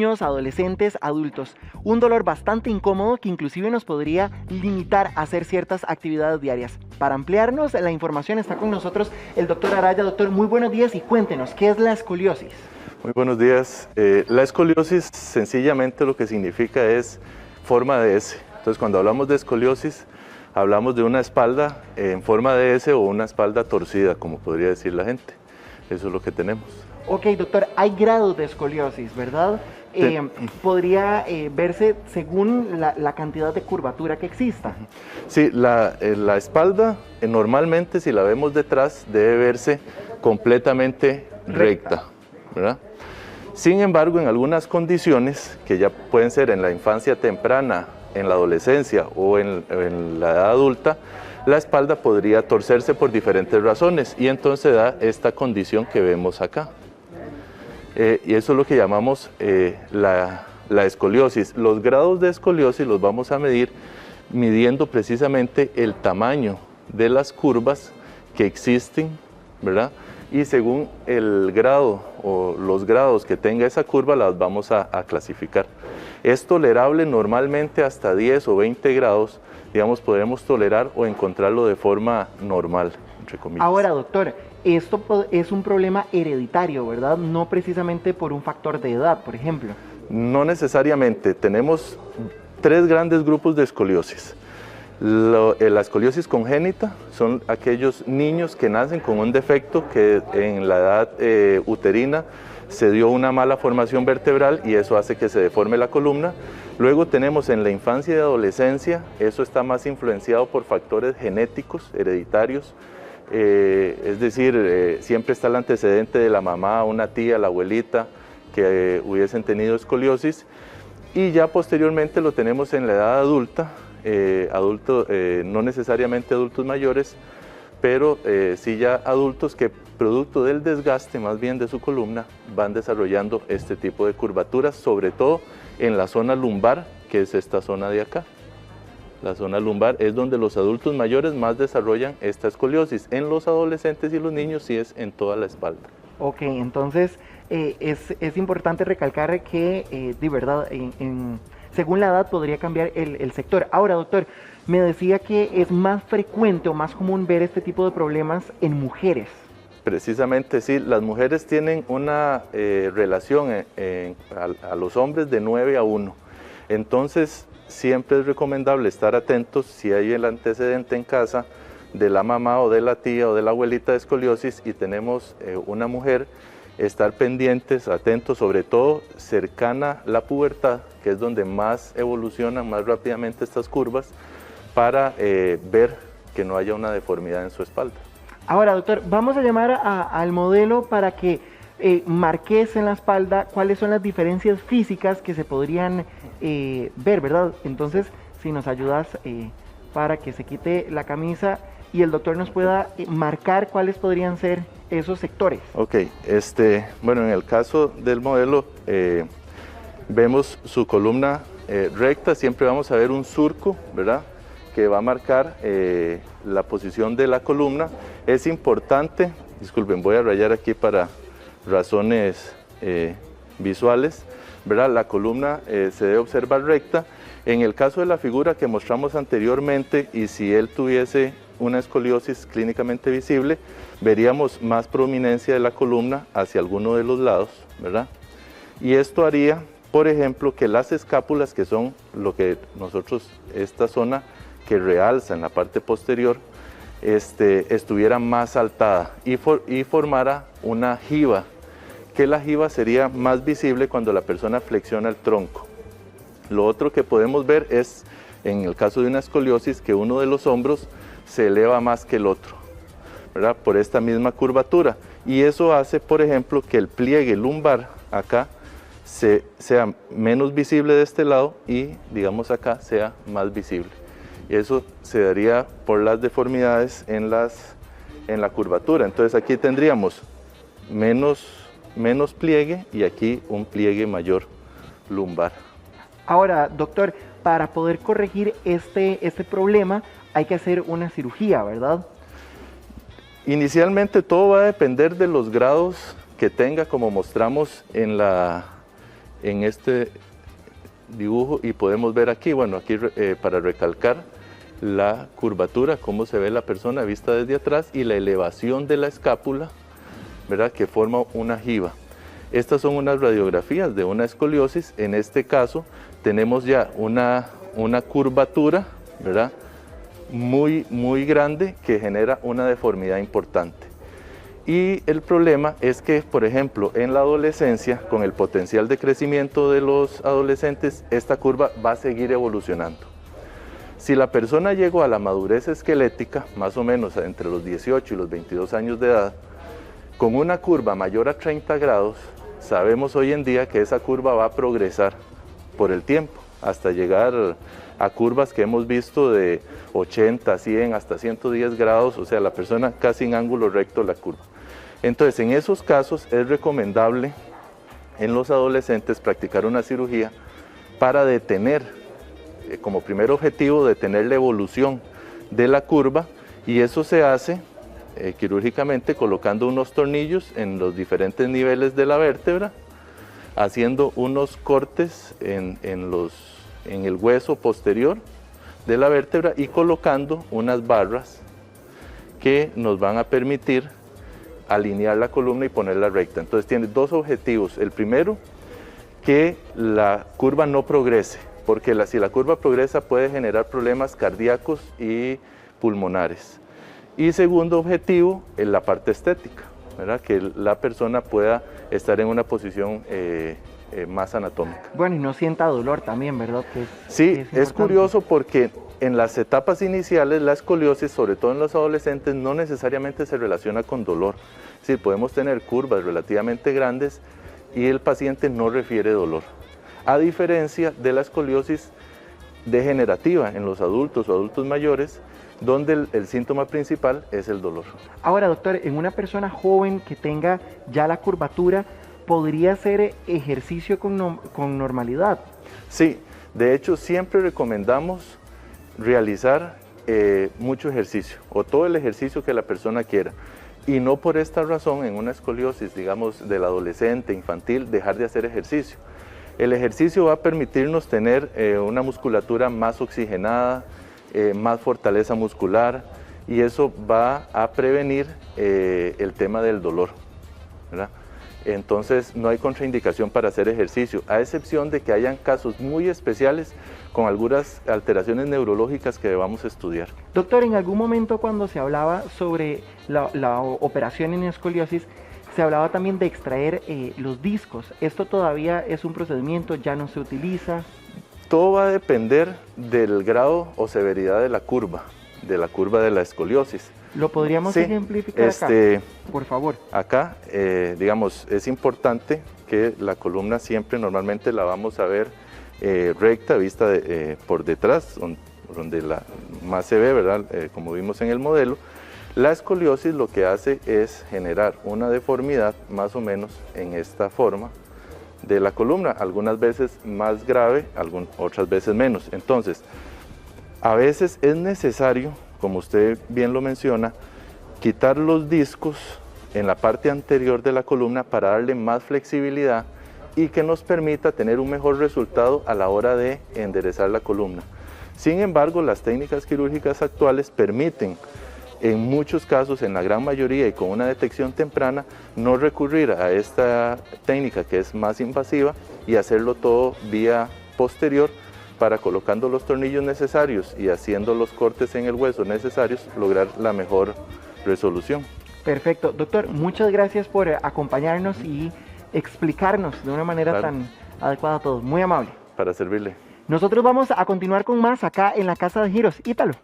niños, adolescentes, adultos. Un dolor bastante incómodo que inclusive nos podría limitar a hacer ciertas actividades diarias. Para ampliarnos la información está con nosotros el doctor Araya. Doctor, muy buenos días y cuéntenos, ¿qué es la escoliosis? Muy buenos días. La escoliosis sencillamente lo que significa es forma de S. Entonces cuando hablamos de escoliosis hablamos de una espalda en forma de S o una espalda torcida, como podría decir la gente. Eso es lo que tenemos. Ok, doctor, hay grados de escoliosis, ¿verdad? Podría verse según la cantidad de curvatura que exista. Sí, la espalda normalmente, si la vemos detrás, debe verse completamente recta, ¿verdad? Sin embargo, en algunas condiciones, que ya pueden ser en la infancia temprana, en la adolescencia o en la edad adulta, la espalda podría torcerse por diferentes razones y entonces da esta condición que vemos acá. Y eso es lo que llamamos la escoliosis. Los grados de escoliosis los vamos a medir midiendo precisamente el tamaño de las curvas que existen, ¿verdad? Y según el grado o los grados que tenga esa curva las vamos a clasificar. Es tolerable normalmente hasta 10 o 20 grados, digamos, podremos tolerar o encontrarlo de forma normal, entre comillas. Ahora, doctor, esto es un problema hereditario, ¿verdad? No precisamente por un factor de edad, por ejemplo. No necesariamente. Tenemos tres grandes grupos de escoliosis. La escoliosis congénita son aquellos niños que nacen con un defecto que en la edad uterina se dio una mala formación vertebral y eso hace que se deforme la columna. Luego tenemos en la infancia y adolescencia, eso está más influenciado por factores genéticos, hereditarios, es decir, siempre está el antecedente de la mamá, una tía, la abuelita, que hubiesen tenido escoliosis, y ya posteriormente lo tenemos en la edad adulta, no necesariamente adultos mayores, pero sí ya adultos que producto del desgaste más bien de su columna van desarrollando este tipo de curvaturas, sobre todo en la zona lumbar, que es esta zona de acá. La zona lumbar es donde los adultos mayores más desarrollan esta escoliosis. En los adolescentes y los niños sí es en toda la espalda. Ok, entonces es importante recalcar que de verdad según la edad podría cambiar el sector. Ahora, doctor, me decía que es más frecuente o más común ver este tipo de problemas en mujeres. Precisamente sí, las mujeres tienen una relación a los hombres de 9 a 1. Entonces, siempre es recomendable estar atentos si hay el antecedente en casa de la mamá o de la tía o de la abuelita de escoliosis y tenemos una mujer, estar pendientes, atentos, sobre todo cercana a la pubertad, que es donde más evolucionan más rápidamente estas curvas, para ver que no haya una deformidad en su espalda. Ahora, doctor, vamos a llamar al modelo para que marques en la espalda cuáles son las diferencias físicas que se podrían ver, ¿verdad? Entonces, si nos ayudas para que se quite la camisa y el doctor nos pueda marcar cuáles podrían ser esos sectores. Ok, bueno, en el caso del modelo, vemos su columna recta, siempre vamos a ver un surco, ¿verdad?, que va a marcar la posición de la columna. Es importante, disculpen, voy a rayar aquí para razones visuales, ¿verdad? La columna se debe observar recta. En el caso de la figura que mostramos anteriormente, y si él tuviese una escoliosis clínicamente visible, veríamos más prominencia de la columna hacia alguno de los lados, ¿verdad? Y esto haría, por ejemplo, que las escápulas, que son lo que nosotros, esta zona que realza en la parte posterior, estuviera más saltada y formara una jiba, que la jiba sería más visible cuando la persona flexiona el tronco. Lo otro que podemos ver es, en el caso de una escoliosis, que uno de los hombros se eleva más que el otro, ¿verdad?, por esta misma curvatura, y eso hace, por ejemplo, que el pliegue lumbar acá sea menos visible de este lado y, digamos, acá sea más visible. Y eso se daría por las deformidades en la curvatura. Entonces aquí tendríamos menos pliegue y aquí un pliegue mayor lumbar. Ahora, doctor, para poder corregir este problema hay que hacer una cirugía, ¿verdad? Inicialmente todo va a depender de los grados que tenga, como mostramos en la en este dibujo y podemos ver aquí, bueno, aquí para recalcar la curvatura, cómo se ve la persona vista desde atrás y la elevación de la escápula, ¿verdad?, que forma una jiba. Estas son unas radiografías de una escoliosis. En este caso tenemos ya una curvatura, ¿verdad?, muy grande, que genera una deformidad importante. Y el problema es que, por ejemplo, en la adolescencia, con el potencial de crecimiento de los adolescentes, esta curva va a seguir evolucionando. Si la persona llegó a la madurez esquelética, más o menos entre los 18 y los 22 años de edad, con una curva mayor a 30 grados, sabemos hoy en día que esa curva va a progresar por el tiempo, hasta llegar a curvas que hemos visto de 80, 100, hasta 110 grados, o sea, la persona casi en ángulo recto la curva. Entonces, en esos casos es recomendable en los adolescentes practicar una cirugía para detener, como primer objetivo, detener la evolución de la curva, y eso se hace quirúrgicamente colocando unos tornillos en los diferentes niveles de la vértebra, haciendo unos cortes en el hueso posterior de la vértebra y colocando unas barras que nos van a permitir alinear la columna y ponerla recta. Entonces tiene dos objetivos. El primero, que la curva no progrese, porque si la curva progresa puede generar problemas cardíacos y pulmonares. Y segundo objetivo, en la parte estética, ¿verdad?, que la persona pueda estar en una posición más anatómica. Bueno, y no sienta dolor también, ¿verdad? Sí, es curioso porque en las etapas iniciales la escoliosis, sobre todo en los adolescentes, no necesariamente se relaciona con dolor. Es decir, podemos tener curvas relativamente grandes y el paciente no refiere dolor, a diferencia de la escoliosis degenerativa en los adultos o adultos mayores, donde el síntoma principal es el dolor. Ahora, doctor, en una persona joven que tenga ya la curvatura, ¿podría hacer ejercicio con normalidad? Sí, de hecho siempre recomendamos realizar mucho ejercicio, o todo el ejercicio que la persona quiera, y no por esta razón en una escoliosis, digamos, del adolescente, infantil, dejar de hacer ejercicio. El ejercicio va a permitirnos tener una musculatura más oxigenada, más fortaleza muscular, y eso va a prevenir el tema del dolor, ¿verdad? Entonces no hay contraindicación para hacer ejercicio, a excepción de que hayan casos muy especiales con algunas alteraciones neurológicas que debamos estudiar. Doctor, en algún momento cuando se hablaba sobre la operación en escoliosis, se hablaba también de extraer los discos. ¿Esto todavía es un procedimiento, ya no se utiliza? Todo va a depender del grado o severidad de la curva de la escoliosis. ¿Lo podríamos ejemplificar acá, por favor? Acá, digamos, es importante que la columna siempre normalmente la vamos a ver recta, vista por detrás, donde más se ve, ¿verdad?, como vimos en el modelo. La escoliosis lo que hace es generar una deformidad más o menos en esta forma de la columna, algunas veces más grave, otras veces menos. Entonces, a veces es necesario, como usted bien lo menciona, quitar los discos en la parte anterior de la columna para darle más flexibilidad y que nos permita tener un mejor resultado a la hora de enderezar la columna. Sin embargo, las técnicas quirúrgicas actuales permiten, en muchos casos, en la gran mayoría y con una detección temprana, no recurrir a esta técnica que es más invasiva y hacerlo todo vía posterior, para, colocando los tornillos necesarios y haciendo los cortes en el hueso necesarios, lograr la mejor resolución. Perfecto. Doctor, muchas gracias por acompañarnos y explicarnos de una manera tan adecuada a todos. Muy amable. Para servirle. Nosotros vamos a continuar con más acá en la Casa de Giros. Ítalo.